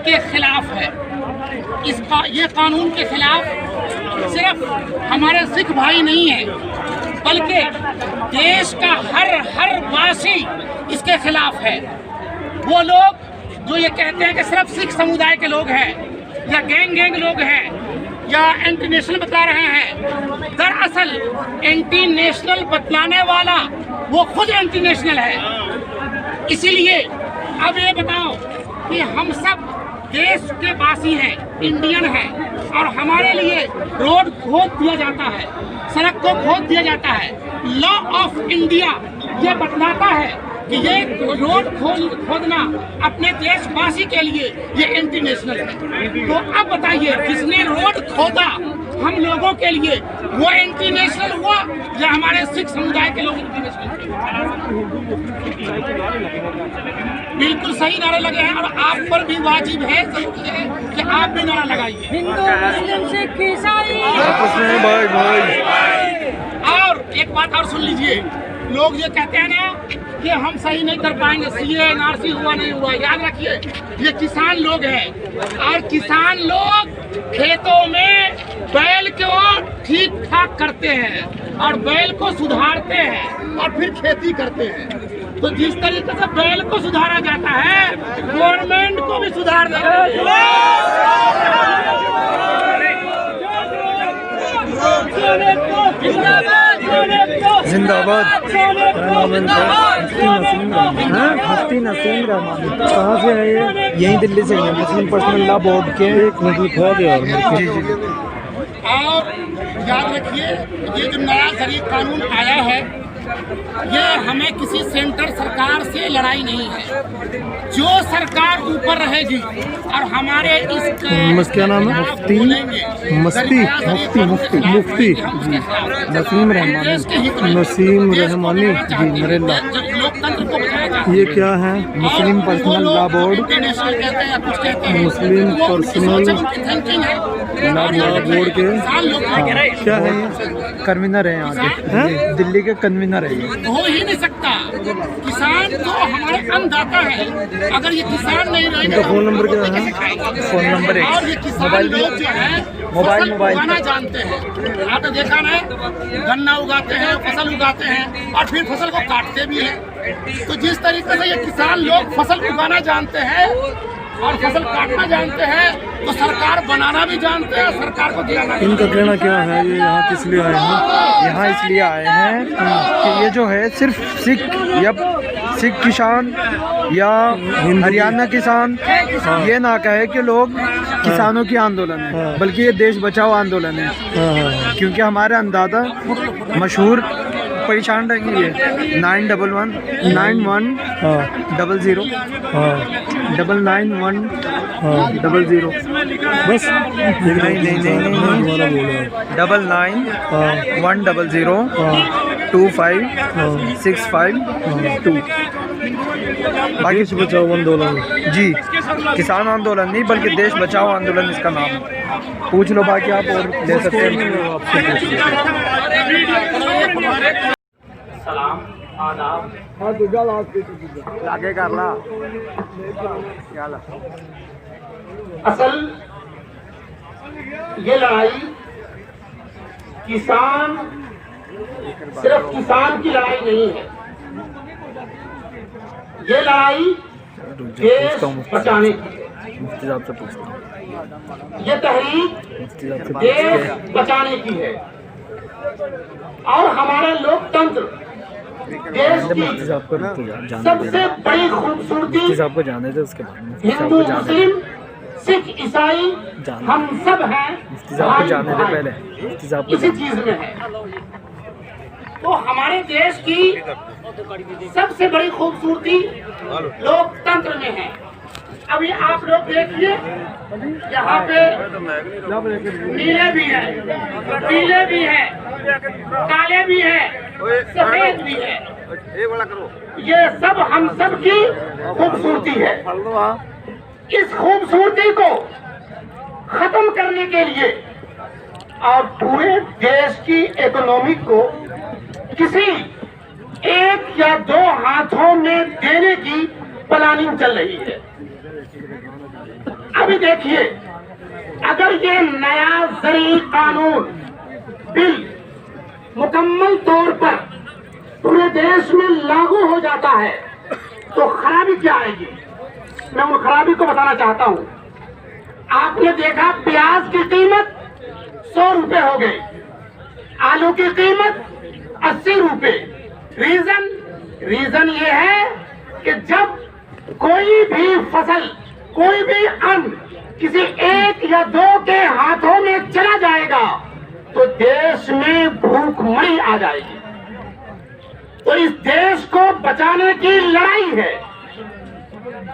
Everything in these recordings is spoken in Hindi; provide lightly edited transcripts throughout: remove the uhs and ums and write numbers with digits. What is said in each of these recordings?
के खिलाफ है। ये कानून के खिलाफ सिर्फ हमारे सिख भाई नहीं है, बल्कि देश का हर वासी इसके खिलाफ है। वो लोग जो ये कहते हैं कि सिर्फ सिख समुदाय के लोग हैं या गैंग लोग हैं या एंटी नेशनल बता रहे हैं, दरअसल एंटी नेशनल बतलाने वाला वो खुद एंटी नेशनल है। इसीलिए अब ये बताओ कि हम सब देश के वासी हैं, इंडियन हैं, और हमारे लिए रोड खोद दिया जाता है, सड़क को खोद दिया जाता है। लॉ ऑफ इंडिया ये बतलाता है कि ये रोड खोदना अपने देशवासी के लिए ये एंटी नेशनल है। तो अब बताइए, जिसने रोड खोदा हम लोगों के लिए वो एंटी नेशनल हुआ या हमारे सिख समुदाय के लोग एंटी नेशनल? बिल्कुल सही नारे लगे हैं, और आप पर भी वाजिब है, जरूरी है कि आप भी नारा लगाइए। हिंदू मुस्लिम सिख ईसाई और एक बात और सुन लीजिए, लोग ये कहते हैं ना कि हम सही नहीं कर पाएंगे, सीए एनआरसी हुआ नहीं हुआ। याद रखिए, ये किसान लोग हैं, और किसान लोग खेतों में बैल को ठीक ठाक करते हैं और बैल को सुधारते हैं और फिर खेती करते हैं। तो जिस तरीके से बैल को सुधारा जाता है, गवर्नमेंट को भी सुधार देना जिंदाबाद। मुफ्ती नसीम रहमान कहाँ से है ये? यहीं दिल्ली से है, मुस्लिम पर्सनल लॉ बोर्ड के एक जी। और याद रखिए, ये जो नया जरिए कानून आया है, ये हमें किसी सेंटर सरकार से लड़ाई नहीं है। जो सरकार ऊपर रहेगी और हमारे इस क्या नाम है? मुफ्ती नसीम रहमानी जी नरेला। ये क्या है? मुस्लिम पर्सनल लॉ बोर्ड, मुस्लिम पर्सनल लॉ बोर्ड के क्या है? कन्वीनर है यहाँ के, दिल्ली के कन्वीनर है। हो ही नहीं सकता। किसान तो हमारे अन्नदाता है, अगर ये किसान नहीं रहेगा, फोन नंबर क्या है? फोन नंबर है। और ये किसान लोग जो है फसल उगाना जानते हैं। आपने देखा ना, गन्ना उगाते हैं, फसल उगाते हैं और फिर फसल को काटते भी हैं। तो जिस तरीके से ये किसान लोग फसल उगाना जानते हैं और फसल काटना जानते हैं, तो सरकार बनाना भी जानते हैं, सरकार को दिलाना। इनका कहना क्या है? ये यहाँ किस लिए आए हैं? यहाँ इसलिए आए हैं कि ये जो है सिर्फ सिख किसान या हरियाणा किसान ये ना कहे कि लोग किसानों की आंदोलन है, बल्कि ये देश बचाओ आंदोलन है। क्योंकि हमारे अन्नदाता मशहूर परेशान रहेंगे। ये 911 91 00 99100 बस नहीं 99100 25652। बाकी से बचाओ आंदोलन जी, किसान आंदोलन नहीं बल्कि देश बचाओ आंदोलन इसका नाम है। पूछ लो, बाकी आप और ले सकते हैं। सलाम आदाब। आगे कर ला। असल ये लड़ाई सिर्फ किसान की लड़ाई नहीं है, ये लड़ाई देश बचाने की है। मुफ्ती साहब से पूछता हूँ। ये तहरीक देश बचाने की है, और हमारा लोकतंत्र देश की सबसे बड़ी खूबसूरती। साहब को जाने थे, उसके बाद हिंदू मुस्लिम सिख ईसाई हम सब हैं, साहब को जाने थे पहले, इसी चीज में है। तो हमारे देश की सबसे बड़ी खूबसूरती लोकतंत्र में है। अभी आप लोग देखिए, यहाँ पे नीले भी हैं, पीले भी हैं, काले भी हैं, सफेद भी है। ये सब हम सब की खूबसूरती है। इस खूबसूरती को खत्म करने के लिए और पूरे देश की इकोनॉमी को किसी एक या दो हाथों में देने की प्लानिंग चल रही है। अभी देखिए, अगर ये नया ज़रूरी कानून बिल मुकम्मल तौर पर पूरे देश में लागू हो जाता है तो खराबी क्या आएगी, मैं उन खराबी को बताना चाहता हूं। आपने देखा प्याज की कीमत 100 रुपए हो गई, आलू की कीमत 80 रुपए। रीजन ये है कि जब कोई भी फसल, कोई भी अन्न किसी एक या दो के हाथों में चला जाएगा तो देश में भूखमरी आ जाएगी। तो इस देश को बचाने की लड़ाई है।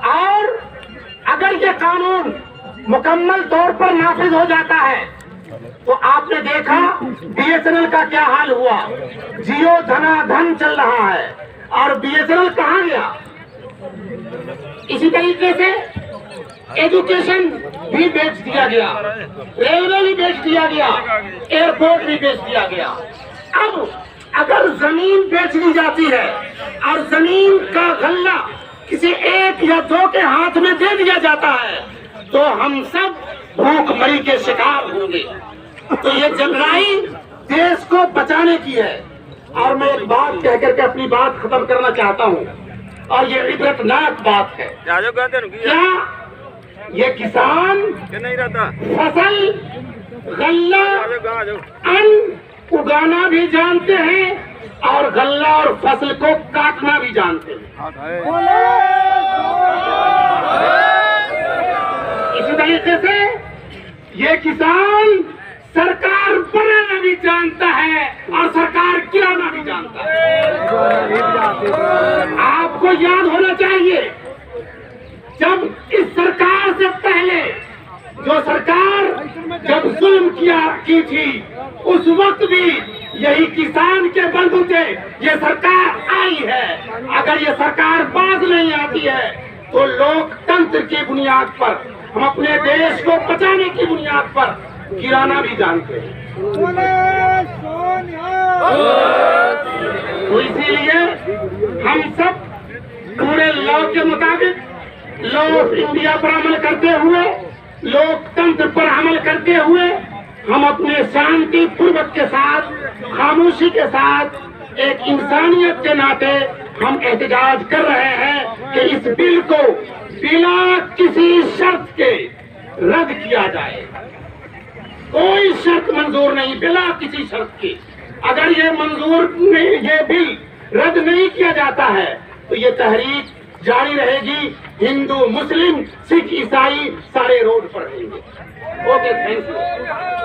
और अगर ये कानून मुकम्मल तौर पर नाफिज हो जाता है तो आपने देखा बीएसएनएल का क्या हाल हुआ, जियो धनाधन चल रहा है और बीएसएनएल कहां गया। इसी तरीके से एजुकेशन भी बेच दिया गया, रेलवे भी बेच दिया गया, एयरपोर्ट भी बेच दिया गया। अब अगर जमीन बेच दी जाती है और जमीन का गल्ला किसी एक या दो के हाथ में दे दिया जाता है तो हम सब भूखमरी के शिकार होंगे। तो ये लड़ाई देश को बचाने की है। और मैं एक बात कह करके अपनी बात खत्म करना चाहता हूँ, और ये इबरतनाक बात है। क्या ये किसान फसल, गल्ला, अन्न उगाना भी जानते हैं और गल्ला और फसल को काटना भी जानते हैं। इसी तरीके से ये किसान सरकार बनाना भी जानता है और सरकार गिराना भी जानता है। आपको याद होना चाहिए, जब इस सरकार से पहले जो सरकार जब जुल्म की थी उस वक्त भी यही किसान के बंधु थे। ये सरकार आई है, अगर ये सरकार बाज नहीं आती है तो लोकतंत्र की बुनियाद पर, हम अपने देश को बचाने की बुनियाद पर गिराना भी जानते हैं। तो इसीलिए हम सब पूरे लॉ के मुताबिक, लॉ ऑफ इंडिया पर अमल करते हुए, लोकतंत्र पर अमल करते हुए, हम अपने शांति पूर्वक के साथ, खामोशी के साथ, एक इंसानियत के नाते हम एहतजाज कर रहे हैं कि इस बिल को बिना किसी शर्त के रद्द किया जाए। कोई शर्त मंजूर नहीं, बिना किसी शर्त के। अगर ये ये बिल रद्द नहीं किया जाता है तो ये तहरीक जारी रहेगी। हिंदू, मुस्लिम, सिख, ईसाई सारे रोड पर रहेंगे। Okay, thank you.